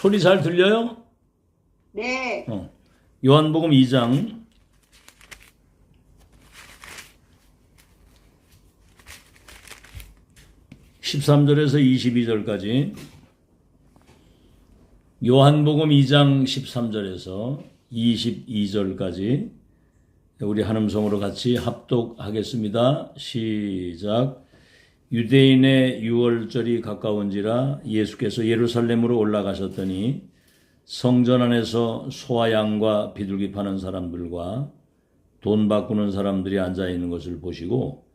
소리 잘 들려요? 네. 요한복음 2장 13절에서 22절까지 요한복음 2장 13절에서 22절까지 우리 한음성으로 같이 합독하겠습니다. 시작. 유대인의 유월절이 가까운지라 예수께서 예루살렘으로 올라가셨더니 성전 안에서 소와 양과 비둘기 파는 사람들과 돈 바꾸는 사람들이 앉아 있는 것을 보시고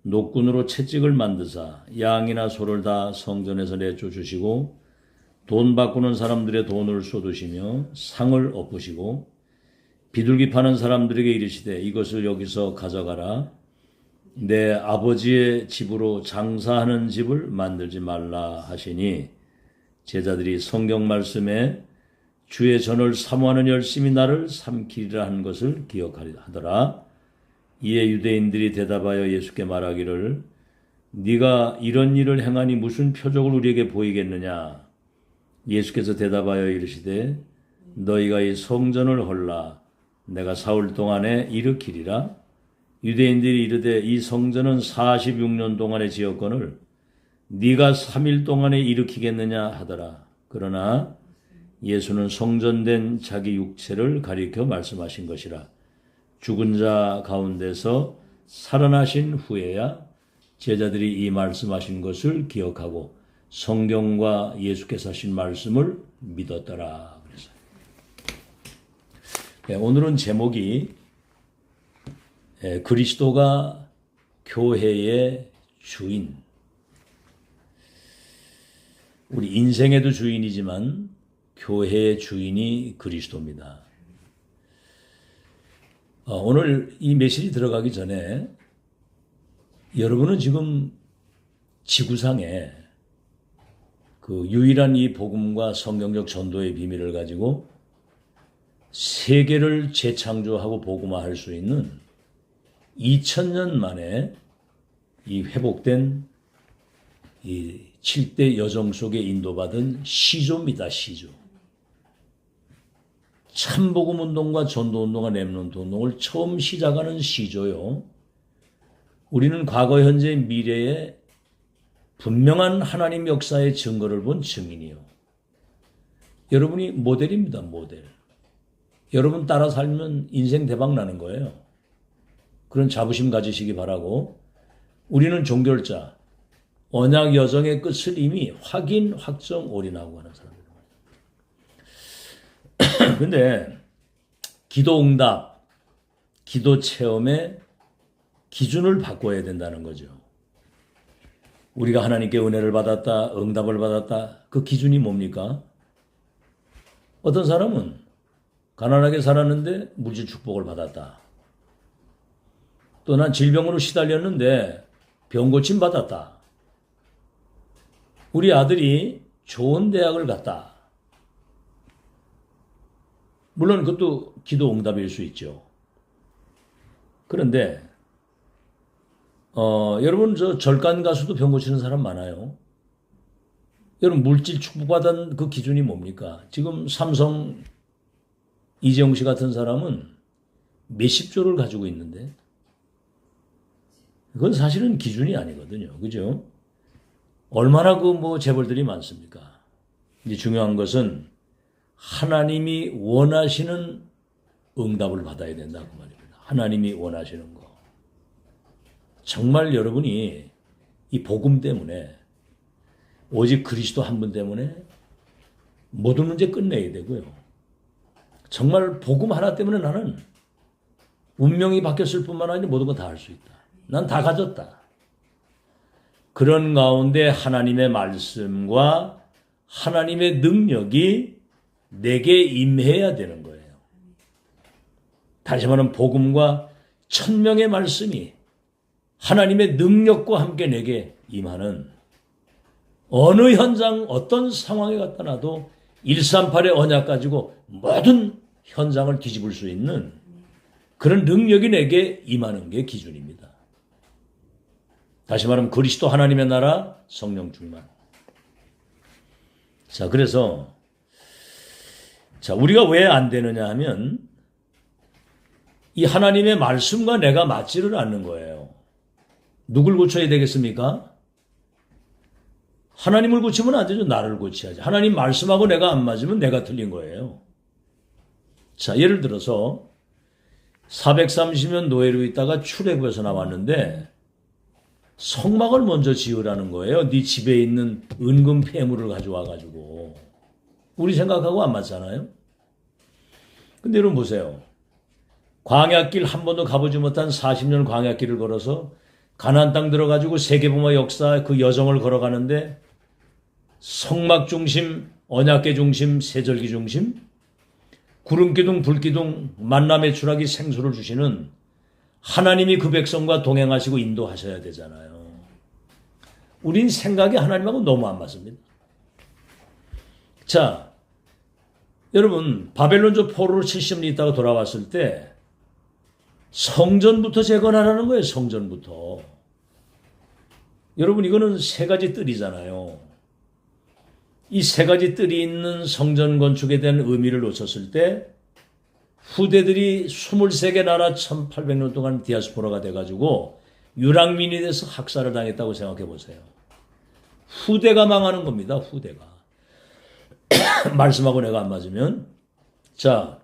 노끈으로 채찍을 만드사 양이나 소를 다 성전에서 내쫓 주시고 돈 바꾸는 사람들의 돈을 쏟으시며 상을 엎으시고 비둘기 파는 사람들에게 이르시되 이것을 여기서 가져가라. 내 아버지의 집으로 장사하는 집을 만들지 말라 하시니 제자들이 성경 말씀에 주의 전을 사모하는 열심히 나를 삼키리라 한 것을 기억하더라. 이에 유대인들이 대답하여 예수께 말하기를 네가 이런 일을 행하니 무슨 표적을 우리에게 보이겠느냐. 예수께서 대답하여 이르시되 너희가 이 성전을 헐라 내가 사흘 동안에 일으키리라. 유대인들이 이르되 이 성전은 46년 동안에 지었거늘 네가 3일 동안에 일으키겠느냐 하더라. 그러나 예수는 성전된 자기 육체를 가리켜 말씀하신 것이라. 죽은 자 가운데서 살아나신 후에야 제자들이 이 말씀하신 것을 기억하고 성경과 예수께서 하신 말씀을 믿었더라. 그래서 오늘은 제목이 그리스도가 교회의 주인. 우리 인생에도 주인이지만 교회의 주인이 그리스도입니다. 오늘 이 메시지 들어가기 전에 여러분은 지금 지구상에 그 유일한 이 복음과 성경적 전도의 비밀을 가지고 세계를 재창조하고 복음화할 수 있는 2000년 만에 이 회복된 이 7대 여정 속에 인도받은 시조입니다. 시조. 참복음운동과 전도운동과 렘넌트 운동을 처음 시작하는 시조요. 우리는 과거, 현재, 미래에 분명한 하나님 역사의 증거를 본 증인이요. 여러분이 모델입니다. 모델. 여러분 따라 살면 인생 대박 나는 거예요. 그런 자부심 가지시기 바라고 우리는 종결자, 언약 여정의 끝을 이미 확인, 확정, 올인하고 하는 사람들. 근데 기도 응답, 기도 체험의 기준을 바꿔야 된다는 거죠. 우리가 하나님께 은혜를 받았다, 응답을 받았다, 그 기준이 뭡니까? 어떤 사람은 가난하게 살았는데 물질 축복을 받았다. 또 난 질병으로 시달렸는데 병고침 받았다. 우리 아들이 좋은 대학을 갔다. 물론 그것도 기도 응답일 수 있죠. 그런데 여러분 저 절간 가수도 병 고치는 사람 많아요. 여러분 물질 축복받은 그 기준이 뭡니까? 지금 삼성 이재용 씨 같은 사람은 몇십조를 가지고 있는데 그건 사실은 기준이 아니거든요. 그죠? 얼마나 그 뭐 재벌들이 많습니까? 이제 중요한 것은 하나님이 원하시는 응답을 받아야 된다고 말입니다. 하나님이 원하시는 거. 정말 여러분이 이 복음 때문에 오직 그리스도 한 분 때문에 모든 문제 끝내야 되고요. 정말 복음 하나 때문에 나는 운명이 바뀌었을 뿐만 아니라 모든 거 다 할 수 있다. 난 다 가졌다. 그런 가운데 하나님의 말씀과 하나님의 능력이 내게 임해야 되는 거예요. 다시 말하면 복음과 천명의 말씀이 하나님의 능력과 함께 내게 임하는 어느 현장, 어떤 상황에 갖다 놔도 138의 언약 가지고 모든 현장을 뒤집을 수 있는 그런 능력이 내게 임하는 게 기준입니다. 다시 말하면 그리스도 하나님의 나라, 성령 충만. 자, 그래서 자, 우리가 왜 안 되느냐 하면 이 하나님의 말씀과 내가 맞지를 않는 거예요. 누굴 고쳐야 되겠습니까? 하나님을 고치면 안 되죠. 나를 고쳐야지. 하나님 말씀하고 내가 안 맞으면 내가 틀린 거예요. 자, 예를 들어서 430년 노예로 있다가 출애굽에서 나왔는데 성막을 먼저 지으라는 거예요. 네 집에 있는 은금 폐물을 가져와 가지고. 우리 생각하고 안 맞잖아요. 근데 여러분 보세요. 광야길 한 번도 가보지 못한 40년 광야길을 걸어서 가나안 땅 들어가지고 세계복음화 역사 그 여정을 걸어가는데 성막 중심, 언약궤 중심, 세절기 중심, 구름기둥, 불기둥, 만남의 추락이 생수를 주시는 하나님이 그 백성과 동행하시고 인도하셔야 되잖아요. 우린 생각이 하나님하고 너무 안 맞습니다. 자, 여러분 바벨론조 포로로 70년 있다가 돌아왔을 때 성전부터 재건하라는 거예요. 성전부터. 여러분 이거는 세 가지 뜰이잖아요. 이 세 가지 뜰이 있는 성전 건축에 대한 의미를 놓쳤을 때 후대들이 23개 나라 1800년 동안 디아스포라가 돼가지고 유랑민이 돼서 학살을 당했다고 생각해 보세요. 후대가 망하는 겁니다. 후대가. 말씀하고 내가 안 맞으면. 자,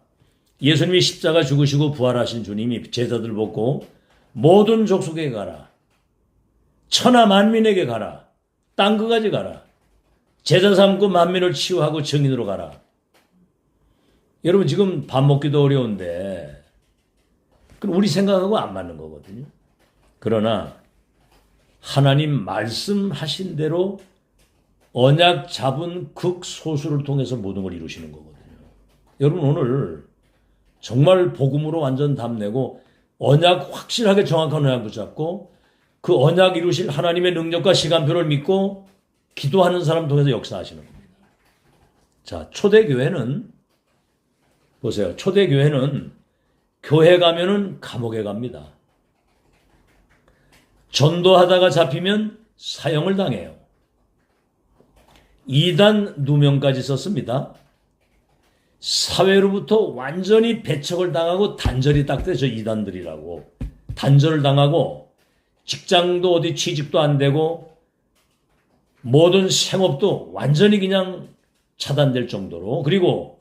예수님이 십자가 죽으시고 부활하신 주님이 제자들 보고 모든 족속에게 가라. 천하 만민에게 가라. 땅 끝까지 가라. 제자 삼고 만민을 치유하고 증인으로 가라. 여러분 지금 밥 먹기도 어려운데 그럼 우리 생각하고 안 맞는 거거든요. 그러나 하나님 말씀하신 대로 언약 잡은 극소수를 통해서 모든 걸 이루시는 거거든요. 여러분 오늘 정말 복음으로 완전 답내고 언약 확실하게 정확한 언약 붙잡고 그 언약 이루실 하나님의 능력과 시간표를 믿고 기도하는 사람 통해서 역사하시는 겁니다. 자, 초대교회는 보세요. 초대교회는 교회 가면은 감옥에 갑니다. 전도하다가 잡히면 사형을 당해요. 이단 누명까지 썼습니다. 사회로부터 완전히 배척을 당하고 단절이 딱 돼서 이단들이라고. 단절을 당하고 직장도 어디 취직도 안 되고 모든 생업도 완전히 그냥 차단될 정도로 그리고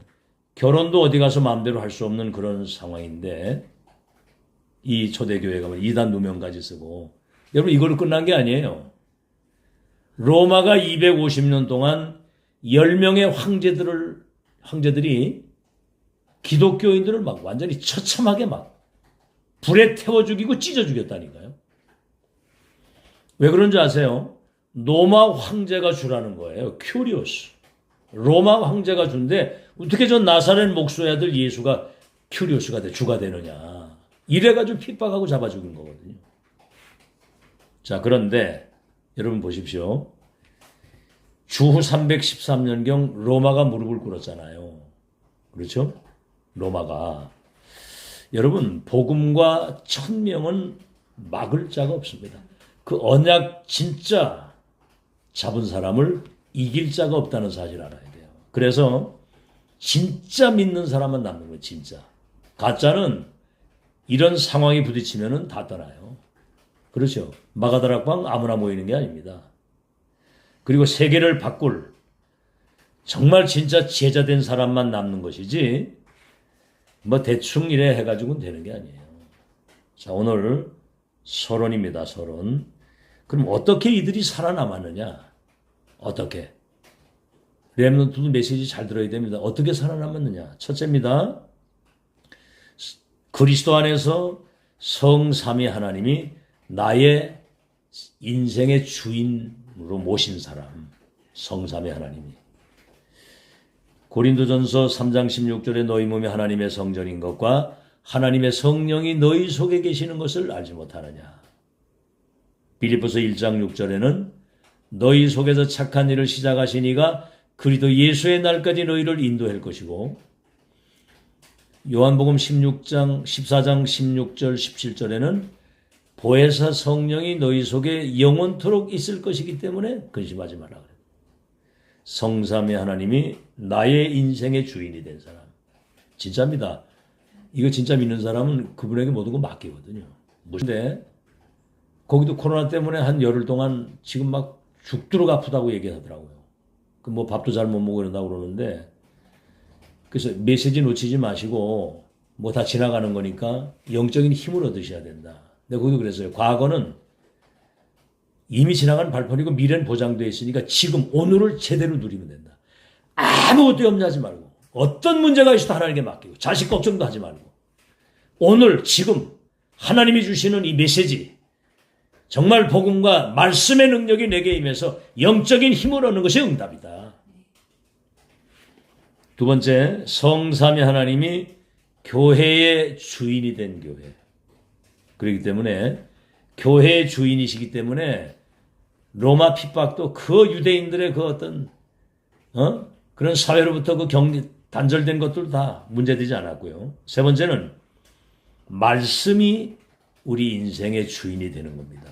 결혼도 어디 가서 마음대로 할 수 없는 그런 상황인데 이 초대교회가 이단 누명까지 쓰고 여러분 이걸로 끝난 게 아니에요. 로마가 250년 동안 10명의 황제들이 기독교인들을 막 완전히 처참하게 막 불에 태워 죽이고 찢어 죽였다니까요. 왜 그런 줄 아세요? 로마 황제가 주라는 거예요. 큐리오스. 로마 황제가 준데 어떻게 저 나사렛 목수의 아들 예수가 큐리오스가 주가 되느냐. 이래가지고 핍박하고 잡아 죽인 거거든요. 자, 그런데 여러분 보십시오. 주후 313년경 로마가 무릎을 꿇었잖아요. 그렇죠? 로마가. 여러분 복음과 천명은 막을 자가 없습니다. 그 언약 진짜 잡은 사람을 이길 자가 없다는 사실 알아야 돼요. 그래서 진짜 믿는 사람만 남는 거예요. 진짜. 가짜는 이런 상황이 부딪히면은 다 떠나요. 그렇죠. 마가다락방 아무나 모이는 게 아닙니다. 그리고 세계를 바꿀 정말 진짜 제자된 사람만 남는 것이지 뭐 대충 이래 해가지고는 되는 게 아니에요. 자, 오늘 서론입니다. 서론. 그럼 어떻게 이들이 살아남았느냐? 어떻게? 렘넌트도 메시지 잘 들어야 됩니다. 어떻게 살아남았느냐? 첫째입니다. 그리스도 안에서 성삼위 하나님이 나의 인생의 주인으로 모신 사람. 성삼위 하나님이. 고린도전서 3장 16절에 너희 몸이 하나님의 성전인 것과 하나님의 성령이 너희 속에 계시는 것을 알지 못하느냐. 빌립보서 1장 6절에는 너희 속에서 착한 일을 시작하신 이가 그리스도 예수의 날까지 너희를 인도할 것이고 요한복음 14장 16절 17절에는 보혜사 성령이 너희 속에 영원토록 있을 것이기 때문에 근심하지 말라 그래요. 성삼위 하나님이 나의 인생의 주인이 된 사람. 진짜입니다. 이거 진짜 믿는 사람은 그분에게 모든 거 맡기거든요. 근데 거기도 코로나 때문에 한 열흘 동안 지금 막 죽도록 아프다고 얘기하더라고요. 그 뭐 밥도 잘 못 먹고 이런다고 그러는데, 그래서 메시지 놓치지 마시고 뭐 다 지나가는 거니까 영적인 힘을 얻으셔야 된다. 근데 거기도 그랬어요. 과거는 이미 지나간 발판이고 미래는 보장되어 있으니까 지금 오늘을 제대로 누리면 된다. 아무것도 염려하지 말고 어떤 문제가 있어도 하나님께 맡기고 자식 걱정도 하지 말고 오늘 지금 하나님이 주시는 이 메시지, 정말 복음과 말씀의 능력이 내게 임해서 영적인 힘을 얻는 것이 응답이다. 두 번째, 성삼위 하나님이 교회의 주인이 된 교회. 그렇기 때문에 교회의 주인이시기 때문에 로마 핍박도 그 유대인들의 그 어떤 그런 사회로부터 그 단절된 것들 다 문제되지 않았고요. 세 번째는 말씀이 우리 인생의 주인이 되는 겁니다.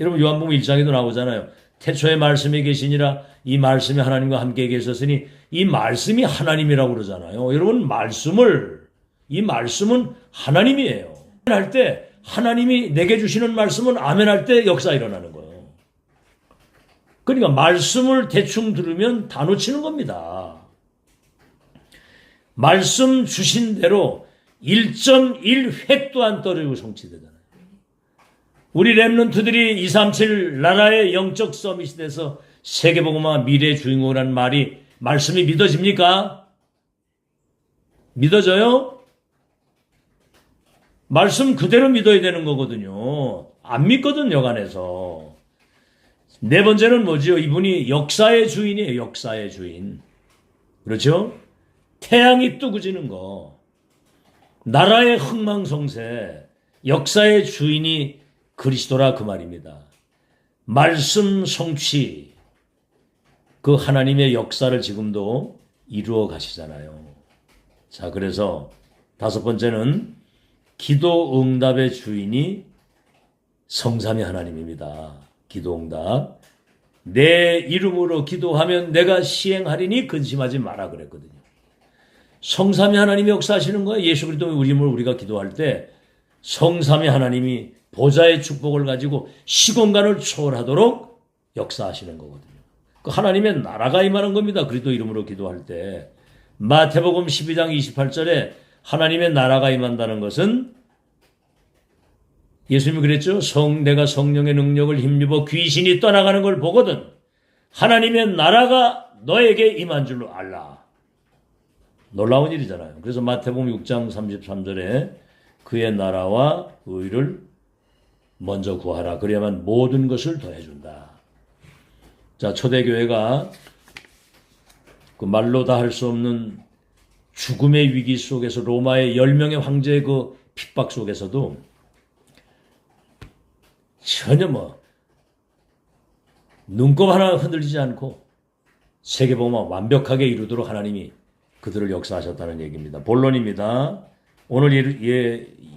여러분 요한복음 1장에도 나오잖아요. 태초에 말씀이 계시니라 이 말씀이 하나님과 함께 계셨으니 이 말씀이 하나님이라고 그러잖아요. 여러분 이 말씀은 하나님이에요. 할 때 하나님이 내게 주시는 말씀은 아멘 할 때 역사 일어나는 거예요. 그러니까 말씀을 대충 들으면 다 놓치는 겁니다. 말씀 주신 대로 1.1획도 안 떨어지고 성취되잖아요. 우리 랩런트들이 237 나라의 영적 서밋이 돼서 세계복음화 미래의 주인공이라는 말씀이 믿어집니까? 믿어져요? 말씀 그대로 믿어야 되는 거거든요. 안 믿거든, 여간에서. 네 번째는 뭐죠? 이분이 역사의 주인이에요, 역사의 주인. 그렇죠? 태양이 뜨고지는 거. 나라의 흥망성쇠, 역사의 주인이 그리스도라 그 말입니다. 말씀 성취, 그 하나님의 역사를 지금도 이루어 가시잖아요. 자, 그래서 다섯 번째는 기도 응답의 주인이 성삼위 하나님입니다. 기도 응답. 내 이름으로 기도하면 내가 시행하리니 근심하지 마라 그랬거든요. 성삼위 하나님이 역사하시는 거예요. 예수 그리스도의 이름으로 우리가 기도할 때 성삼위 하나님이 보좌의 축복을 가지고 시공간을 초월하도록 역사하시는 거거든요. 그 하나님의 나라가 임하는 겁니다. 그리스도 이름으로 기도할 때. 마태복음 12장 28절에 하나님의 나라가 임한다는 것은 예수님이 그랬죠. 내가 성령의 능력을 힘입어 귀신이 떠나가는 걸 보거든 하나님의 나라가 너에게 임한 줄로 알라. 놀라운 일이잖아요. 그래서 마태복음 6장 33절에 그의 나라와 의를 먼저 구하라. 그래야만 모든 것을 더해준다. 자, 초대교회가 그 말로 다 할 수 없는 죽음의 위기 속에서 로마의 10명의 황제의 그 핍박 속에서도 전혀 눈곱 하나 흔들리지 않고 세계복음화 완벽하게 이루도록 하나님이 그들을 역사하셨다는 얘기입니다. 본론입니다. 오늘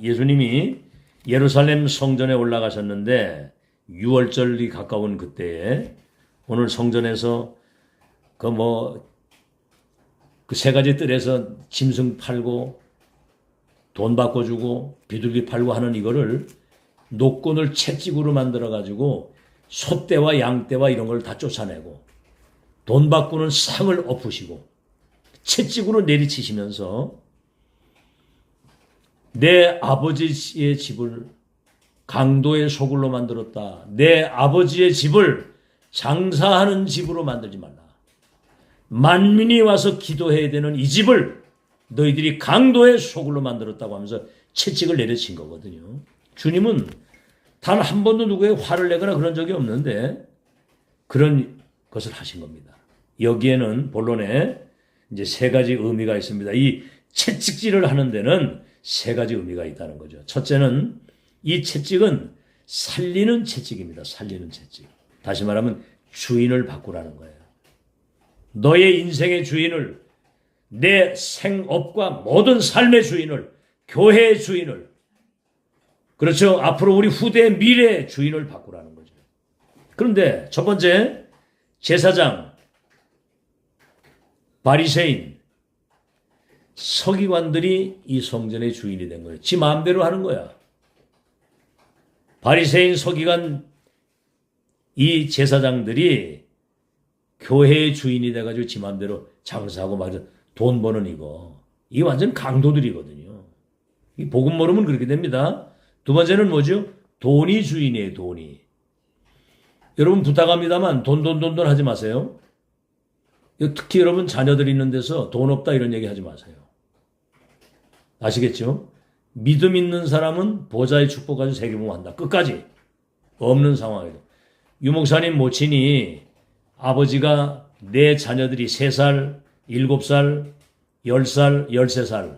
예수님이 예루살렘 성전에 올라가셨는데 6월절이 가까운 그때에 오늘 성전에서 그 세 가지 뜰에서 짐승 팔고 돈 바꿔주고 비둘기 팔고 하는 이거를 노끈을 채찍으로 만들어가지고 소떼와 양떼와 이런 걸 다 쫓아내고 돈 바꾸는 상을 엎으시고 채찍으로 내리치시면서 내 아버지의 집을 강도의 소굴로 만들었다. 내 아버지의 집을 장사하는 집으로 만들지 말라. 만민이 와서 기도해야 되는 이 집을 너희들이 강도의 소굴로 만들었다고 하면서 채찍을 내려친 거거든요. 주님은 단 한 번도 누구에게 화를 내거나 그런 적이 없는데 그런 것을 하신 겁니다. 여기에는 본론에 이제 세 가지 의미가 있습니다. 이 채찍질을 하는 데는 세 가지 의미가 있다는 거죠. 첫째는 이 채찍은 살리는 채찍입니다. 살리는 채찍. 다시 말하면 주인을 바꾸라는 거예요. 너의 인생의 주인을, 내 생업과 모든 삶의 주인을, 교회의 주인을, 그렇죠. 앞으로 우리 후대의 미래의 주인을 바꾸라는 거죠. 그런데 첫 번째, 제사장, 바리새인. 서기관들이 이 성전의 주인이 된 거예요. 지 마음대로 하는 거야. 바리새인 서기관 이 제사장들이 교회의 주인이 돼가지고 지 마음대로 장사하고 막 돈 버는 이게 완전 강도들이거든요. 이 복음 모르면 그렇게 됩니다. 두 번째는 뭐죠? 돈이 주인이에요, 돈이. 여러분 부탁합니다만 돈 하지 마세요. 특히 여러분 자녀들 있는 데서 돈 없다 이런 얘기 하지 마세요. 아시겠죠? 믿음 있는 사람은 보좌의 축복 가지고 세계복음한다. 끝까지. 없는 상황에도. 유목사님 모친이 아버지가 내 자녀들이 3살, 7살, 10살, 13살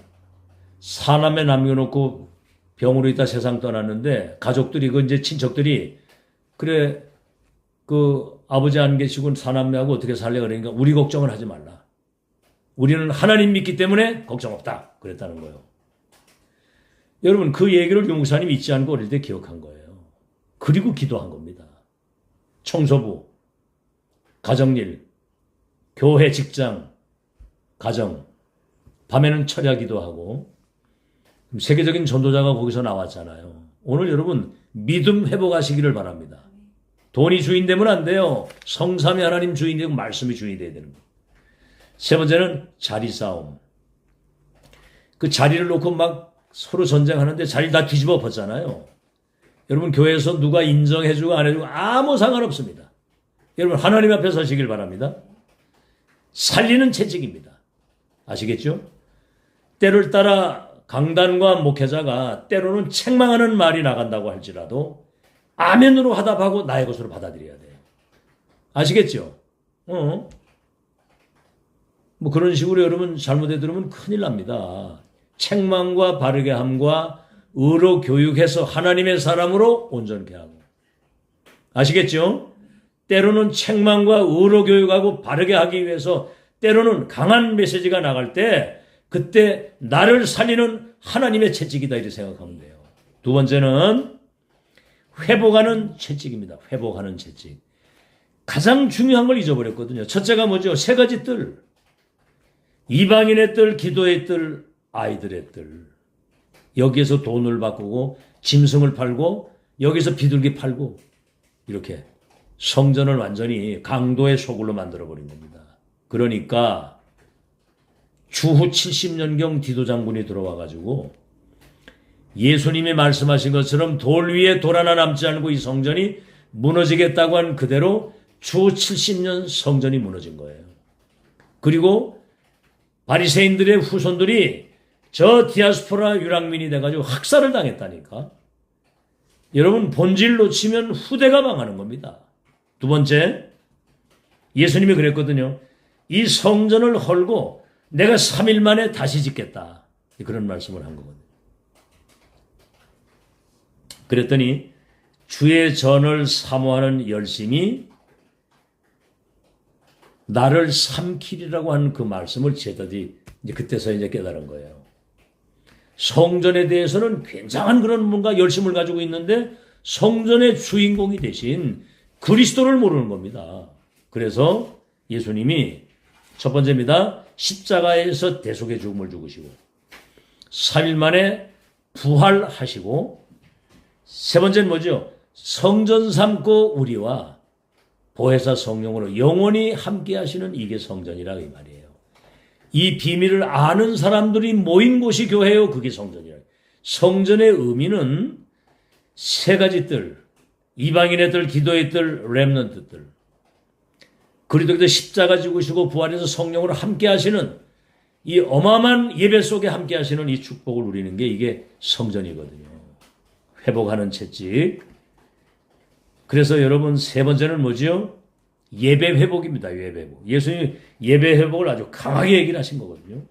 사남매 남겨놓고 병으로 있다 세상 떠났는데 가족들이 이제 친척들이 그래 아버지 안 계시고 사남매하고 어떻게 살래 그러니까 우리 걱정을 하지 말라. 우리는 하나님 믿기 때문에 걱정 없다. 그랬다는 거예요. 여러분 그 얘기를 유목사님이 잊지 않고 어릴 때 기억한 거예요. 그리고 기도한 겁니다. 청소부, 가정일, 교회, 직장, 가정, 밤에는 철야 기도하고 세계적인 전도자가 거기서 나왔잖아요. 오늘 여러분 믿음 회복하시기를 바랍니다. 돈이 주인 되면 안 돼요. 성삼위 하나님 주인이 되고 말씀이 주인이 돼야 되는 거예요. 세 번째는 자리 싸움. 그 자리를 놓고 막 서로 전쟁하는데 자리 다 뒤집어 엎었잖아요. 여러분 교회에서 누가 인정해주고 안 해주고 아무 상관없습니다. 여러분 하나님 앞에 서시길 바랍니다. 살리는 채찍입니다. 아시겠죠? 때를 따라 강단과 목회자가 때로는 책망하는 말이 나간다고 할지라도 아멘으로 화답하고 나의 것으로 받아들여야 돼요. 아시겠죠? 뭐 그런 식으로 여러분 잘못해 들으면 큰일 납니다. 책망과 바르게 함과 의로 교육해서 하나님의 사람으로 온전케 하고. 아시겠죠? 때로는 책망과 의로 교육하고 바르게 하기 위해서 때로는 강한 메시지가 나갈 때 그때 나를 살리는 하나님의 채찍이다 이렇게 생각하면 돼요. 두 번째는 회복하는 채찍입니다. 회복하는 채찍. 가장 중요한 걸 잊어버렸거든요. 첫째가 뭐죠? 3가지 뜰. 이방인의 뜰, 기도의 뜰, 아이들의 뜰. 여기에서 돈을 바꾸고 짐승을 팔고 여기서 비둘기 팔고 이렇게 성전을 완전히 강도의 소굴로 만들어버린 겁니다. 그러니까 주후 70년경 디도 장군이 들어와가지고 예수님이 말씀하신 것처럼 돌 위에 돌 하나 남지 않고 이 성전이 무너지겠다고 한 그대로 주후 70년 성전이 무너진 거예요. 그리고 바리새인들의 후손들이 저 디아스포라 유랑민이 돼가지고 학살을 당했다니까. 여러분 본질 놓치면 후대가 망하는 겁니다. 두 번째, 예수님이 그랬거든요. 이 성전을 헐고 내가 3일 만에 다시 짓겠다. 그런 말씀을 한 거거든요. 그랬더니 주의 전을 사모하는 열심이 나를 삼키리라고 한 그 말씀을 제자들이 그때서 깨달은 거예요. 성전에 대해서는 굉장한 그런 뭔가 열심을 가지고 있는데 성전의 주인공이 대신 그리스도를 모르는 겁니다. 그래서 예수님이 첫 번째입니다. 십자가에서 대속의 죽음을 죽으시고 3일 만에 부활하시고 세 번째는 뭐죠? 성전 삼고 우리와 보혜사 성령으로 영원히 함께 하시는 이게 성전이라 이 말이에요. 이 비밀을 아는 사람들이 모인 곳이 교회요. 그게 성전이라. 성전의 의미는 3가지 뜰, 이방인의 뜰, 기도의 뜰, 렘넌트 뜰. 그리스도께서 십자가 지구시고 부활해서 성령으로 함께 하시는 이 어마어마한 예배 속에 함께 하시는 이 축복을 누리는 게 이게 성전이거든요. 회복하는 채찍. 그래서 여러분 세 번째는 뭐죠? 예배 회복입니다. 예배 회복. 예수님이 예배 회복을 아주 강하게 얘기를 하신 거거든요.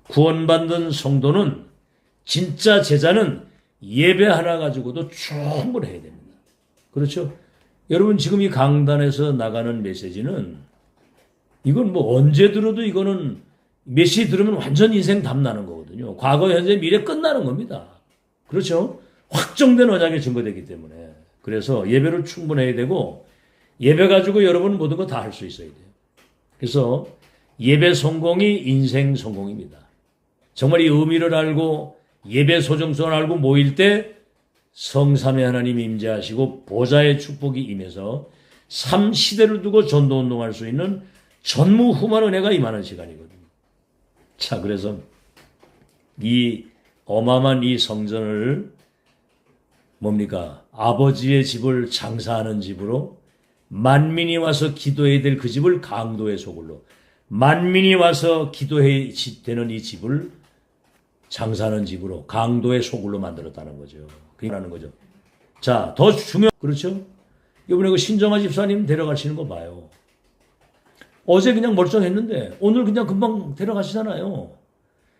구원받는 성도는 진짜 제자는 예배 하나 가지고도 충분해야 됩니다. 그렇죠? 여러분 지금 이 강단에서 나가는 메시지는 이건 뭐 언제 들어도 이거는 메시지 들으면 완전 인생 답나는 거거든요. 과거, 현재, 미래 끝나는 겁니다. 그렇죠? 확정된 언약에 증거되기 때문에. 그래서 예배를 충분해야 되고 예배 가지고 여러분 모든 거 다 할 수 있어야 돼요. 그래서 예배 성공이 인생 성공입니다. 정말 이 의미를 알고 예배 소정성을 알고 모일 때 성삼위 하나님이 임재하시고 보좌의 축복이 임해서 삶 시대를 두고 전도운동할 수 있는 전무후무한 은혜가 임하는 시간이거든요. 자, 그래서 이 어마어마한 이 성전을 뭡니까? 아버지의 집을 장사하는 집으로, 만민이 와서 기도해야 될 그 집을 강도의 소굴로, 만민이 와서 기도해야 되는 이 집을 장사하는 집으로, 강도의 소굴로 만들었다는 거죠. 그라는 거죠. 자, 더 그렇죠? 이번에 그 신정아 집사님 데려가시는 거 봐요. 어제 그냥 멀쩡했는데 오늘 그냥 금방 데려가시잖아요.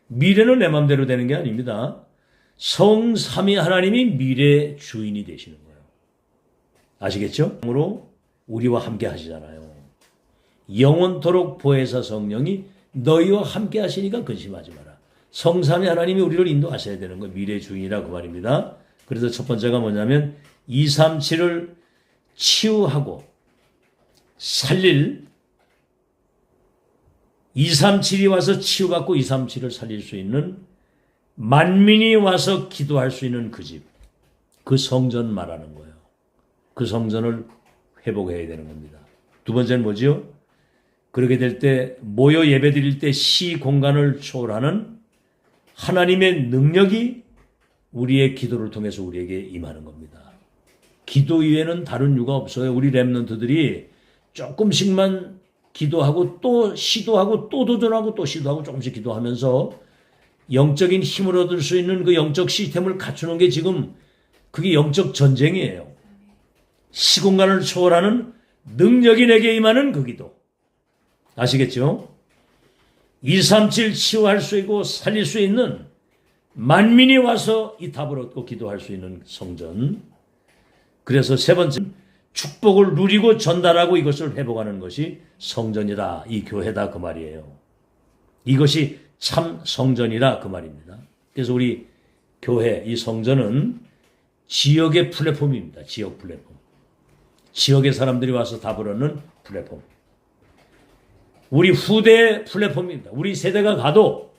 미래는 내 맘대로 되는 게 아닙니다. 성삼위 하나님이 미래 주인이 되시는 거예요. 아시겠죠? 으로 우리와 함께 하시잖아요. 영원토록 보혜사 성령이 너희와 함께 하시니까 근심하지 마라. 성삼위 하나님이 우리를 인도하셔야 되는 거예요. 미래 주인이라 그 말입니다. 그래서 첫 번째가 뭐냐면 237을 치유하고 살릴, 237이 와서 치유받고 237을 살릴 수 있는, 만민이 와서 기도할 수 있는 그 집, 그 성전 말하는 거예요. 그 성전을 회복해야 되는 겁니다. 두 번째는 뭐지요? 그렇게 될 때 모여 예배 드릴 때 시 공간을 초월하는 하나님의 능력이 우리의 기도를 통해서 우리에게 임하는 겁니다. 기도 이외에는 다른 이유가 없어요. 우리 렘넌트들이 조금씩만 기도하고 또 시도하고 또 도전하고 또 시도하고 조금씩 기도하면서 영적인 힘을 얻을 수 있는 그 영적 시스템을 갖추는 게 지금 그게 영적 전쟁이에요. 시공간을 초월하는 능력이 내게 임하는 그 기도. 아시겠죠? 237 치유할 수 있고 살릴 수 있는, 만민이 와서 이 답을 얻고 기도할 수 있는 성전. 그래서 세 번째, 축복을 누리고 전달하고 이것을 회복하는 것이 성전이다, 이 교회다 그 말이에요. 이것이 참 성전이라 그 말입니다. 그래서 우리 교회, 이 성전은 지역의 플랫폼입니다. 지역 플랫폼. 지역의 사람들이 와서 답을 얻는 플랫폼. 우리 후대의 플랫폼입니다. 우리 세대가 가도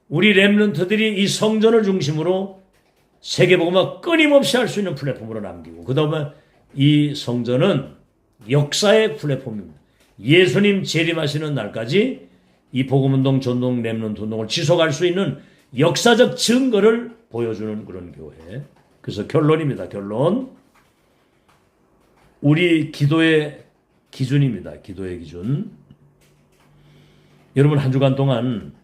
우리 렘넌트들이 이 성전을 중심으로 세계복음화 끊임없이 할 수 있는 플랫폼으로 남기고, 그 다음에 이 성전은 역사의 플랫폼입니다. 예수님 재림하시는 날까지 이 복음운동, 전동, 렘넌트 운동을 지속할 수 있는 역사적 증거를 보여주는 그런 교회. 그래서 결론입니다. 결론. 우리 기도의 기준입니다. 기도의 기준. 여러분 한 주간 동안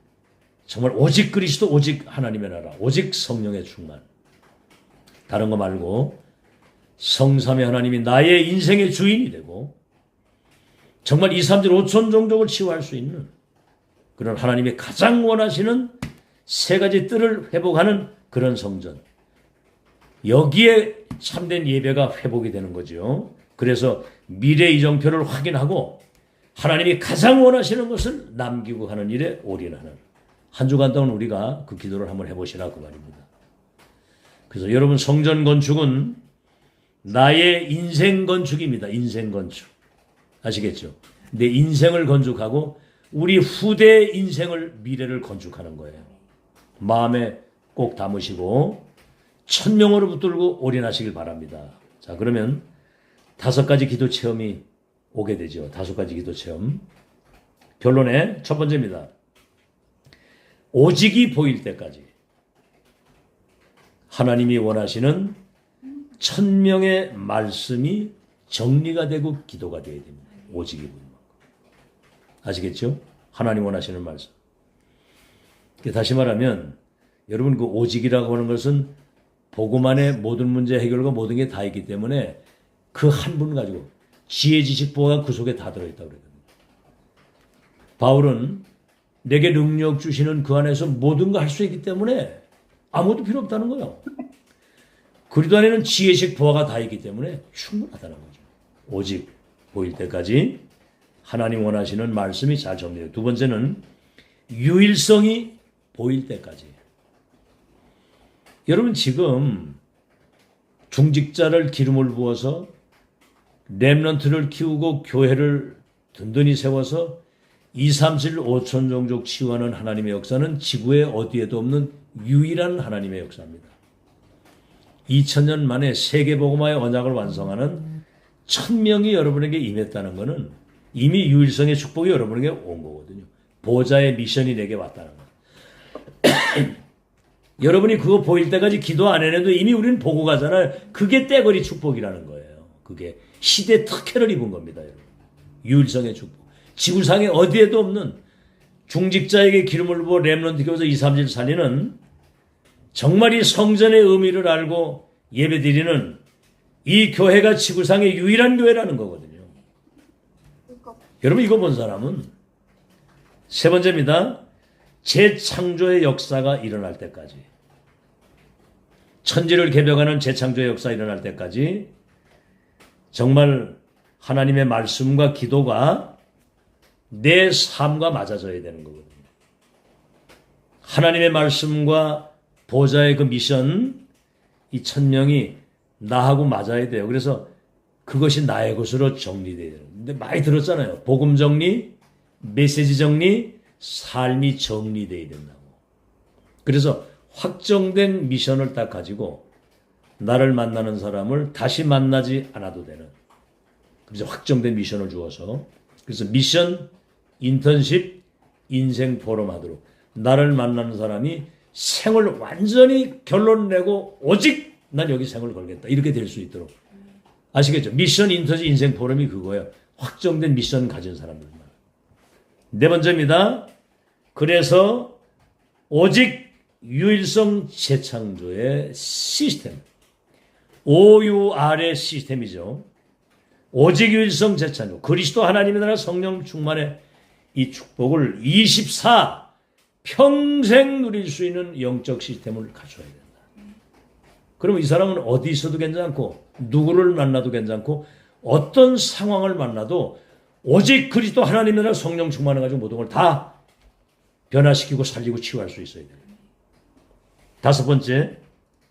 정말 오직 그리스도, 오직 하나님의 나라, 오직 성령의 충만. 다른 거 말고 성삼위 하나님이 나의 인생의 주인이 되고 정말 2, 3, 7, 5천 종족을 치유할 수 있는 그런 하나님이 가장 원하시는 세 가지 뜰을 회복하는 그런 성전. 여기에 참된 예배가 회복이 되는 거죠. 그래서 미래 이정표를 확인하고 하나님이 가장 원하시는 것을 남기고 하는 일에 올인하는, 한 주간 동안 우리가 그 기도를 한번 해보시라 그 말입니다. 그래서 여러분, 성전 건축은 나의 인생 건축입니다. 인생 건축. 아시겠죠? 내 인생을 건축하고 우리 후대의 인생을, 미래를 건축하는 거예요. 마음에 꼭 담으시고 천명으로 붙들고 올인하시길 바랍니다. 자, 그러면 5가지 기도 체험이 오게 되죠. 5가지 기도 체험. 결론에 첫 번째입니다. 오직이 보일 때까지 하나님이 원하시는 천명의 말씀이 정리가 되고 기도가 되어야 됩니다. 오직이 보이는 것. 아시겠죠? 하나님 원하시는 말씀. 다시 말하면 여러분, 그 오직이라고 하는 것은 복음 안에 모든 문제 해결과 모든 게 다 있기 때문에 그 한 분 가지고 지혜, 지식, 보호가 그 속에 다 들어있다고 그러거든요. 바울은 내게 능력 주시는 그 안에서 모든 거 할 수 있기 때문에 아무것도 필요 없다는 거예요. 그리도 안에는 지혜식 보화가 다 있기 때문에 충분하다는 거죠. 오직 보일 때까지 하나님 원하시는 말씀이 잘 정리돼요. 두 번째는 유일성이 보일 때까지. 여러분, 지금 중직자를 기름을 부어서 렘넌트를 키우고 교회를 든든히 세워서 237 5천 종족 치유하는 하나님의 역사는 지구에 어디에도 없는 유일한 하나님의 역사입니다. 2000년 만에 세계복음화의 언약을 완성하는 1000명이 여러분에게 임했다는 것은 이미 유일성의 축복이 여러분에게 온 거거든요. 보좌의 미션이 내게 왔다는 거. 여러분이 그거 보일 때까지 기도 안 해도 이미 우리는 보고 가잖아요. 그게 떼거리 축복이라는 거예요. 그게 시대 특혜를 입은 겁니다. 여러분. 유일성의 축복. 지구상에 어디에도 없는 중직자에게 기름을 부어 렘넌트 교회에서 237 살리는 정말 이 성전의 의미를 알고 예배드리는 이 교회가 지구상의 유일한 교회라는 거거든요. 여러분 이거 본 사람은 세 번째입니다. 재창조의 역사가 일어날 때까지 천지를 개벽하는 재창조의 역사가 일어날 때까지 정말 하나님의 말씀과 기도가 내 삶과 맞아져야 되는 거거든요. 하나님의 말씀과 보좌의 그 미션 이 1000명이 나하고 맞아야 돼요. 그래서 그것이 나의 것으로 정리돼야 돼요. 근데 많이 들었잖아요. 복음 정리, 메시지 정리, 삶이 정리돼야 된다고. 그래서 확정된 미션을 딱 가지고 나를 만나는 사람을 다시 만나지 않아도 되는. 그래서 확정된 미션을 주어서 그래서 미션, 인턴십, 인생 포럼 하도록 나를 만나는 사람이 생을 완전히 결론 내고 오직 난 여기 생을 걸겠다. 이렇게 될 수 있도록. 아시겠죠? 미션, 인턴십, 인생 포럼이 그거예요. 확정된 미션 가진 사람들만. 네 번째입니다. 그래서 오직 유일성 재창조의 시스템. OUR의 시스템이죠. 오직 유일성 재창조. 그리스도 하나님의 나라 성령 충만의 이 축복을 24 평생 누릴 수 있는 영적 시스템을 갖춰야 된다. 그러면 이 사람은 어디 있어도 괜찮고 누구를 만나도 괜찮고 어떤 상황을 만나도 오직 그리스도 하나님의 나라 성령 충만을 가지고 모든 걸 다 변화시키고 살리고 치유할 수 있어야 돼요. 다섯 번째,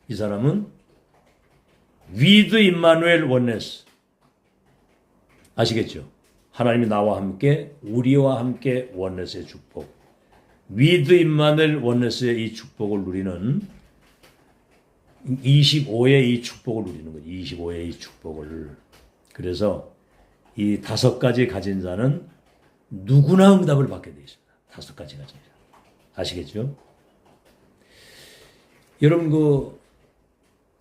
이 사람은 with 임마누엘 원네스. 아시겠죠? 하나님이 나와 함께 우리와 함께 원네스의 축복. with 임마누엘 원네스의 이 축복을 누리는 25의 이 축복을 누리는 거죠. 25의 이 축복을. 그래서 이 다섯 가지 가진 자는 누구나 응답을 받게 되어 있습니다. 다섯 가지 가진 자. 아시겠죠? 여러분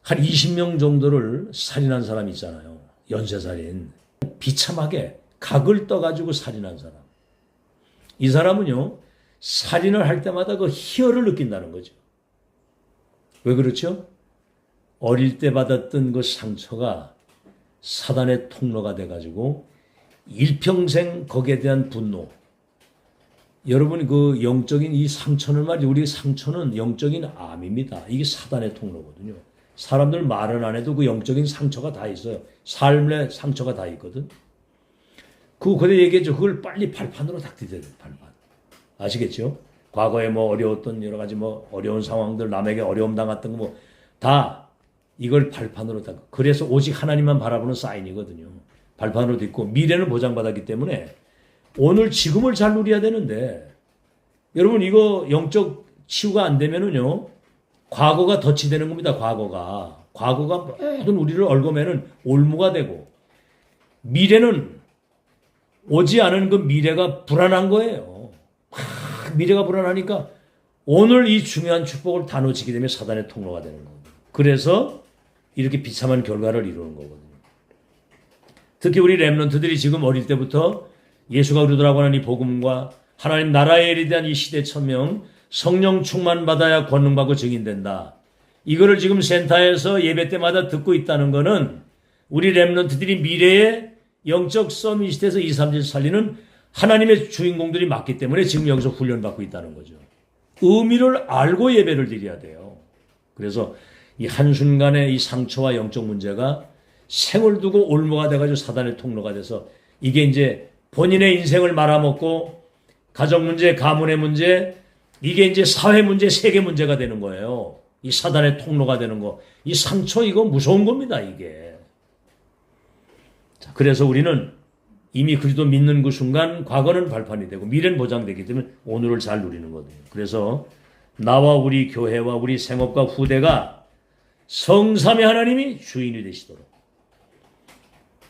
한 20명 정도를 살인한 사람이 있잖아요. 연쇄살인. 비참하게 각을 떠가지고 살인한 사람. 이 사람은요. 살인을 할 때마다 그 희열을 느낀다는 거죠. 왜 그렇죠? 어릴 때 받았던 그 상처가 사단의 통로가 돼가지고 일평생 거기에 대한 분노. 여러분 그 영적인 이 상처는 말이죠. 우리 상처는 영적인 암입니다. 이게 사단의 통로거든요. 사람들 말은 안 해도 그 영적인 상처가 다 있어요. 삶의 상처가 다 있거든. 그때 얘기했죠. 그걸 빨리 발판으로 딱 디뎌야 돼요. 발판. 아시겠죠? 과거에 뭐 어려웠던 여러 가지 뭐 어려운 상황들, 남에게 어려움 당했던 거 뭐 다 이걸 발판으로 딱. 그래서 오직 하나님만 바라보는 사인이거든요. 발판으로 딛고 미래는 보장받았기 때문에 오늘 지금을 잘 누려야 되는데 여러분 이거 영적 치유가 안 되면은요. 과거가 덫이 되는 겁니다. 과거가 모든 우리를 얽어매는 올무가 되고 미래는 오지 않은 그 미래가 불안한 거예요. 미래가 불안하니까 오늘 이 중요한 축복을 다 놓치게 되면 사단의 통로가 되는 거거든요. 그래서 이렇게 비참한 결과를 이루는 거거든요. 특히 우리 렘넌트들이 지금 어릴 때부터 예수가 그러더라고 하는 이 복음과 하나님 나라의 일에 대한 이 시대 천명 성령 충만 받아야 권능받고 증인된다. 이거를 지금 센터에서 예배 때마다 듣고 있다는 거는 우리 렘넌트들이 미래의 영적 서밋에서 237 살리는 하나님의 주인공들이 맞기 때문에 지금 여기서 훈련받고 있다는 거죠. 의미를 알고 예배를 드려야 돼요. 그래서 이 한순간의 이 상처와 영적 문제가 생을 두고 올무가 돼가지고 사단의 통로가 돼서 이게 이제 본인의 인생을 말아먹고 가정 문제, 가문의 문제, 이게 이제 사회 문제, 세계 문제가 되는 거예요. 이 사단의 통로가 되는 거. 이 상처 이거 무서운 겁니다, 이게. 자, 그래서 우리는 이미 그리스도 믿는 그 순간 과거는 발판이 되고 미래는 보장되기 때문에 오늘을 잘 누리는 거예요. 그래서 나와 우리 교회와 우리 생업과 후대가 성삼위 하나님이 주인이 되시도록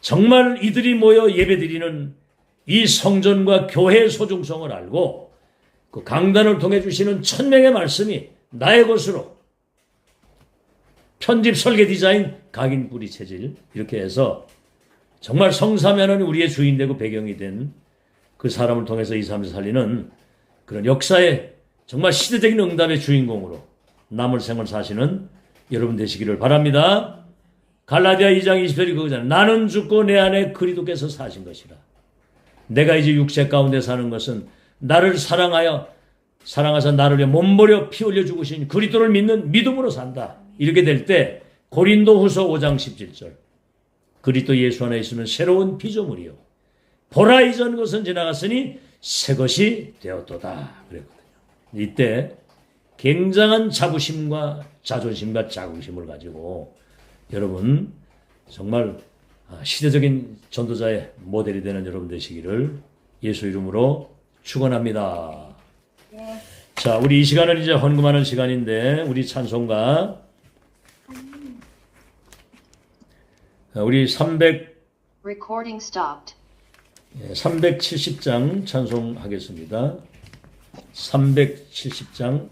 정말 이들이 모여 예배드리는 이 성전과 교회의 소중성을 알고 그 강단을 통해 주시는 천명의 말씀이 나의 것으로 편집, 설계, 디자인, 각인, 뿌리, 체질 이렇게 해서 정말 성삼위 하나님 우리의 주인 되고 배경이 된 그 사람을 통해서 이 삶을 살리는 그런 역사의 정말 시대적인 응답의 주인공으로 남을 생을 사시는 여러분 되시기를 바랍니다. 갈라디아 2장 20절이 그거잖아요. 나는 죽고 내 안에 그리스도께서 사신 것이라. 내가 이제 육체 가운데 사는 것은 나를 사랑하사 나를 위해 몸버려 피 흘려 죽으신 그리스도를 믿는 믿음으로 산다. 이렇게 될 때 고린도후서 5장 17절 그리스도 예수 안에 있으면 새로운 피조물이요 보라 이전 것은 지나갔으니 새 것이 되었도다. 그랬거든요. 이때 굉장한 자부심과 자존심과 자긍심을 가지고 여러분 정말 시대적인 전도자의 모델이 되는 여러분 되시기를 예수 이름으로 축원합니다. 자, 우리 이 시간은 이제 헌금하는 시간인데 우리 찬송가 우리 Recording stopped. 370장 찬송하겠습니다. 370장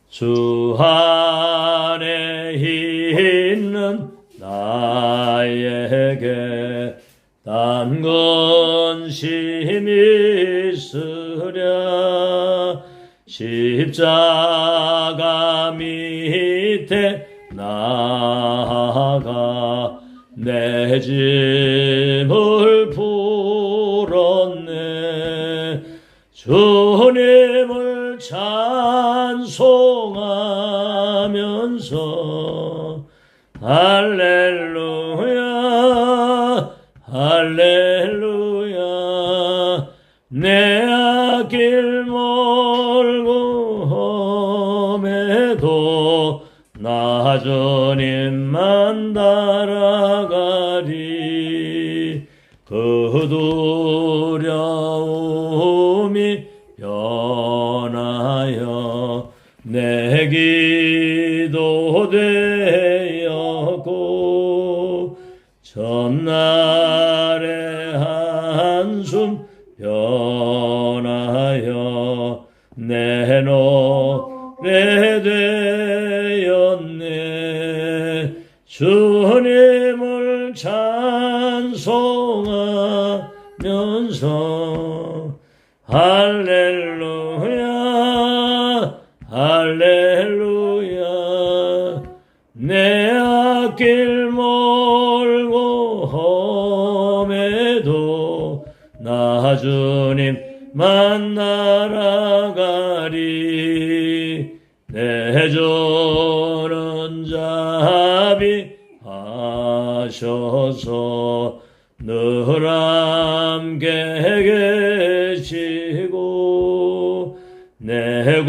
주 안에 있는 나에게 딴 건심이 있으랴 십자가 밑에 나아가 내 짐을 풀었네 주님을 찬송하면서 할렐루야 할렐루야 내 앞길 멀고 험해도 나 주님만 따라가리 그 두려움이 변하여 내 기도 되었고 전날의 한숨 변하여 내 노래 되었네 주님을 찬송하면서 할렐루야 할렐루야 내 앞길 멀고 험해도 나 주님 만나러 가리 내 주는 자비하셔서 늘 함께 계시고 내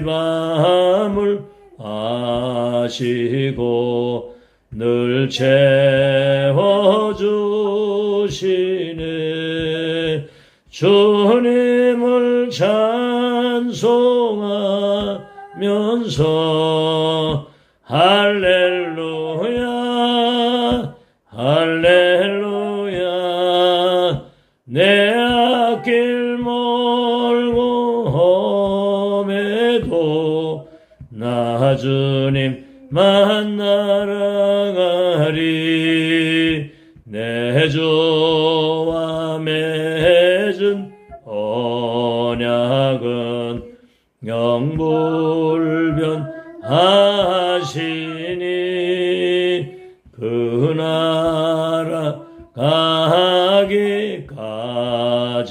궁핍함을 아시고 늘 채워주시네 주님을 찬송하면서 할렐루야 할렐루야 내 앞길 멀고 험해도 나 주님 만나러 가리 내 주와 맺은 언약은 영불변하시니 그 나라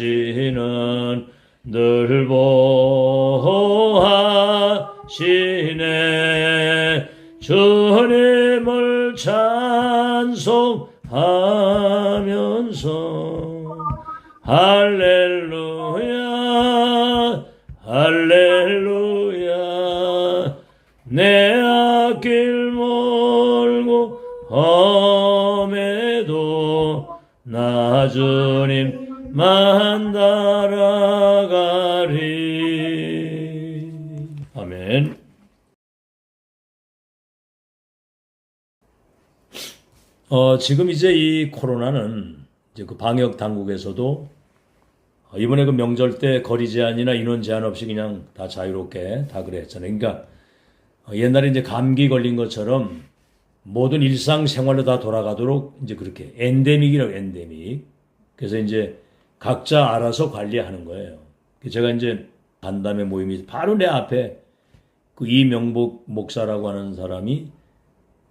가기까지는 늘 보호하시네 주님을 찬송하면서 할렐루야 할렐루야 내 앞길 멀고 주님만 따라가리. 아멘. 지금 이제 이 코로나는 이제 그 방역 당국에서도 이번에 그 명절 때 거리 제한이나 인원 제한 없이 그냥 다 자유롭게 다 그래 했잖아요. 그러니까 옛날에 이제 감기 걸린 것처럼 모든 일상생활로 다 돌아가도록 이제 그렇게 엔데믹이라고 엔데믹. 그래서 이제 각자 알아서 관리하는 거예요. 제가 이제 간담회 모임이 바로 내 앞에 그 이명복 목사라고 하는 사람이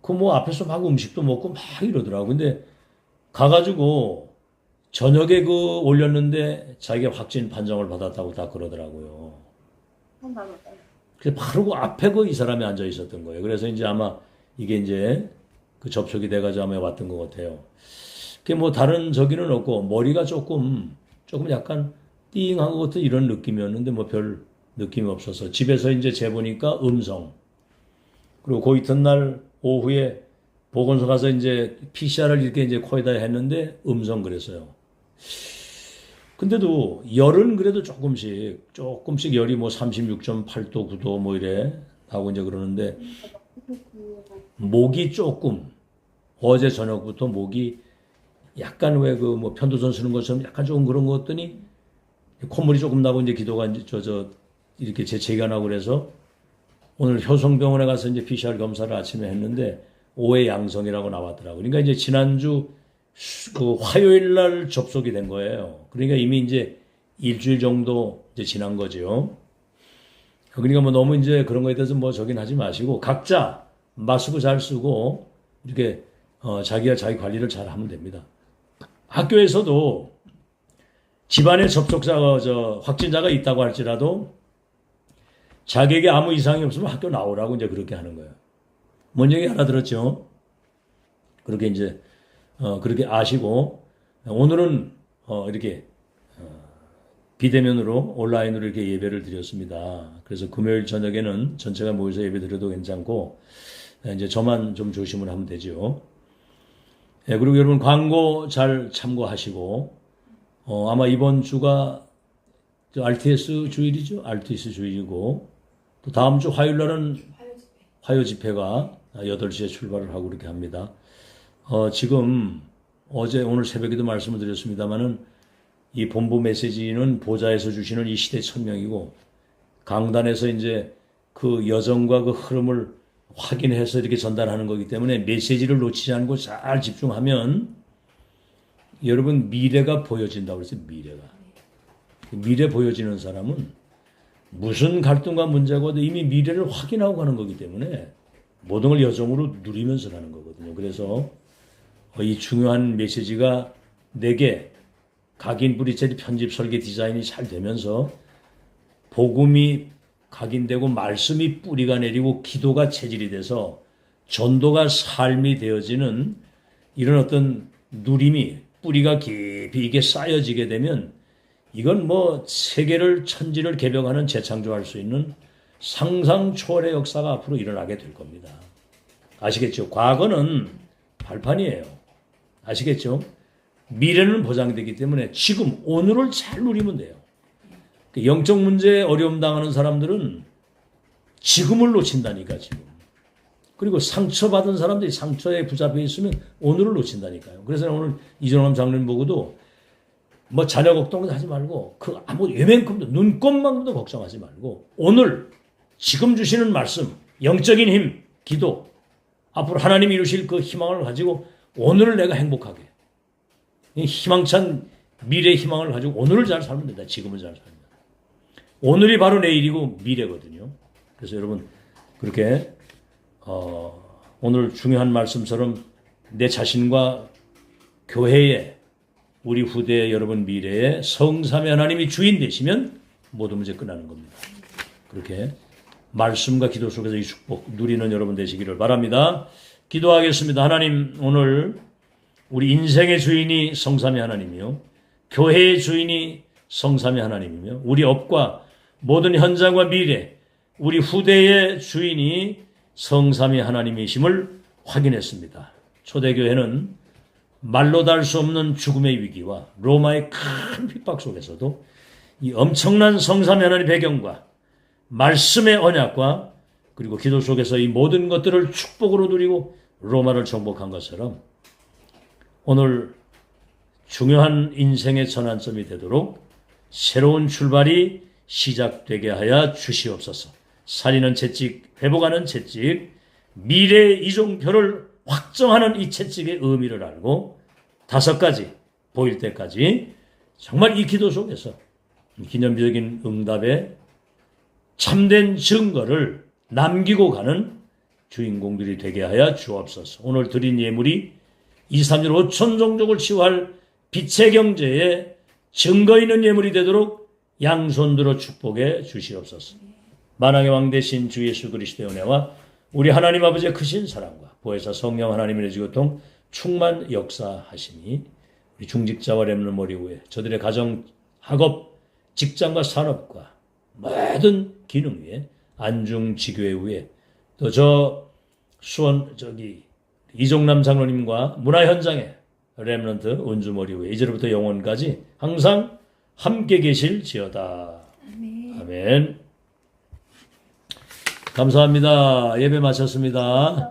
그 뭐 앞에서 막 음식도 먹고 막 이러더라고. 근데 가가지고 저녁에 그 올렸는데 자기가 확진 판정을 받았다고 다 그러더라고요. 그래서 바로 그 앞에 그 이 사람이 앉아 있었던 거예요. 그래서 이제 아마 이게 이제 그 접촉이 돼가지고 아마 왔던 것 같아요. 그게 뭐 다른 저기는 없고 머리가 조금 약간 띵한 것 같은 이런 느낌이었는데 뭐 별 느낌이 없어서 집에서 이제 재보니까 음성. 그리고 그 이튿날 오후에 보건소 가서 이제 PCR을 이렇게 이제 코에다 했는데 음성 그랬어요. 근데도 열은 그래도 조금씩 열이 뭐 36.8도, 9도 뭐 이래 하고 이제 그러는데 목이 조금 어제 저녁부터 목이 약간 왜 그 뭐 편도선 쓰는 것처럼 약간 조금 그런 거 같더니 콧물이 조금 나고 이제 기도가 이제 이렇게 재채기가 나고 그래서 오늘 효성병원에 가서 이제 PCR 검사를 아침에 했는데 5회 양성이라고 나왔더라고요. 그러니까 이제 지난주 그 화요일 날 접속이 된 거예요. 그러니까 이미 이제 일주일 정도 이제 지난 거죠. 그러니까 뭐 너무 이제 그런 거에 대해서 뭐 저긴 하지 마시고 각자 마스크 잘 쓰고 이렇게 자기가 자기 관리를 잘 하면 됩니다. 학교에서도 집안에 접촉자가 확진자가 있다고 할지라도 자기에게 아무 이상이 없으면 학교 나오라고 이제 그렇게 하는 거예요. 뭔 얘기 알아들었죠? 그렇게 이제 그렇게 아시고 오늘은 이렇게 비대면으로 온라인으로 이렇게 예배를 드렸습니다. 그래서 금요일 저녁에는 전체가 모여서 예배 드려도 괜찮고 이제 저만 좀 조심을 하면 되죠. 그리고 여러분 광고 잘 참고하시고 아마 이번 주가 RTS 주일이죠. RTS 주일이고 또 다음 주 화요일 날은 화요 집회가 8시에 출발을 하고 그렇게 합니다. 지금 오늘 새벽에도 말씀을 드렸습니다만은 이 본부 메시지는 보좌에서 주시는 이 시대 천명이고 강단에서 이제 그 여정과 그 흐름을 확인해서 이렇게 전달하는 거기 때문에 메시지를 놓치지 않고 잘 집중하면 여러분 미래가 보여진다고 그랬어요. 미래 보여지는 사람은 무슨 갈등과 문제가 와도 이미 미래를 확인하고 가는 거기 때문에 모든 걸 여정으로 누리면서 가는 거거든요. 그래서 이 중요한 메시지가 내게 각인 브리체리 편집 설계 디자인이 잘 되면서 복음이 각인되고 말씀이 뿌리가 내리고 기도가 체질이 돼서 전도가 삶이 되어지는 이런 어떤 누림이 뿌리가 깊이 이게 쌓여지게 되면 이건 뭐 세계를 천지를 개벽하는 재창조할 수 있는 상상 초월의 역사가 앞으로 일어나게 될 겁니다. 아시겠죠? 과거는 발판이에요. 아시겠죠? 미래는 보장되기 때문에 지금 오늘을 잘 누리면 돼요. 영적 문제에 어려움 당하는 사람들은 지금을 놓친다니까 지금. 그리고 상처받은 사람들이 상처에 붙잡혀 있으면 오늘을 놓친다니까요. 그래서 오늘 이정남 장로님 보고도 뭐 자녀 걱정도 하지 말고 그 아무 외면큼도 눈꼽만큼도 걱정하지 말고 오늘 지금 주시는 말씀, 영적인 힘, 기도 앞으로 하나님이 이루실 그 희망을 가지고 오늘을 내가 행복하게 이 희망찬 미래 희망을 가지고 오늘을 잘 살면 된다. 지금을 잘 살면. 오늘이 바로 내일이고 미래거든요. 그래서 여러분 그렇게 오늘 중요한 말씀처럼 내 자신과 교회에 우리 후대의 여러분 미래에 성삼위 하나님이 주인 되시면 모든 문제 끝나는 겁니다. 그렇게 말씀과 기도 속에서 이 축복 누리는 여러분 되시기를 바랍니다. 기도하겠습니다. 하나님 오늘 우리 인생의 주인이 성삼위 하나님이요 교회의 주인이 성삼위 하나님이며 우리 업과 모든 현장과 미래 우리 후대의 주인이 성삼위 하나님이심을 확인했습니다. 초대교회는 말로 달 수 없는 죽음의 위기와 로마의 큰 핍박 속에서도 이 엄청난 성삼위하나님의 배경과 말씀의 언약과 그리고 기도 속에서 이 모든 것들을 축복으로 누리고 로마를 정복한 것처럼 오늘 중요한 인생의 전환점이 되도록 새로운 출발이 시작되게 하여 주시옵소서. 살리는 채찍, 회복하는 채찍, 미래의 이종표를 확정하는 이 채찍의 의미를 알고 5가지 보일 때까지 정말 이 기도 속에서 기념비적인 응답의 참된 증거를 남기고 가는 주인공들이 되게 하여 주옵소서. 오늘 드린 예물이 2, 3년 5천 종족을 치유할 빛의 경제에 증거 있는 예물이 되도록 양손 들어 축복해 주시옵소서. 만왕의 왕 되신 주 예수 그리스도의 은혜와 우리 하나님 아버지의 크신 사랑과 보혜사 성령 하나님의 지고통 충만 역사하시니 우리 중직자와 렘넌트 머리 위에 저들의 가정, 학업, 직장과 산업과 모든 기능 위에 안중지교회 위에 또 저 수원 이종남 장로님과 문화 현장에 렘넌트 은주머리 위에 이제로부터 영원까지 항상 함께 계실지어다. 아멘. 감사합니다. 예배 마쳤습니다.